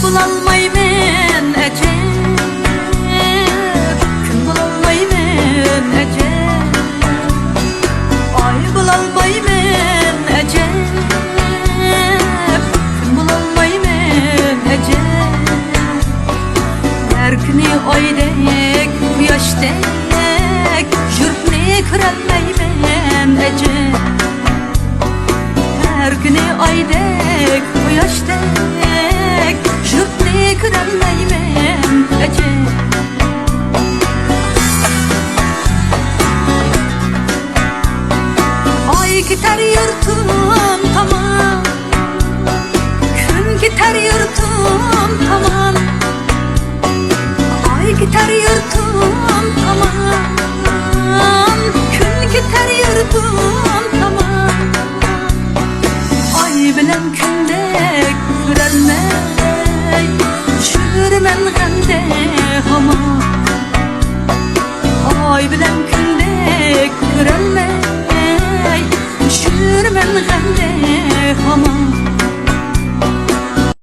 bulolmayman ajab, kun bulolmayman ajab, oy bulolmayman ajab, kun bulolmayman ajab. Her kuni oydek, quyoshdek yurtni ko'rolmayman ajab. Her kuni oydek, quyoshdek yurtni ko'rolmayman ajab. Oy ketar yurtim tomon, kun ketar yurtim tomon, oy ketar yurtim tomon, kun ketar yurtim tomon. Oy bilan kundek ko'rolmay yurman g'amda hamon. Oy bilan kundek ko'rolmay yurman g'amda hamon.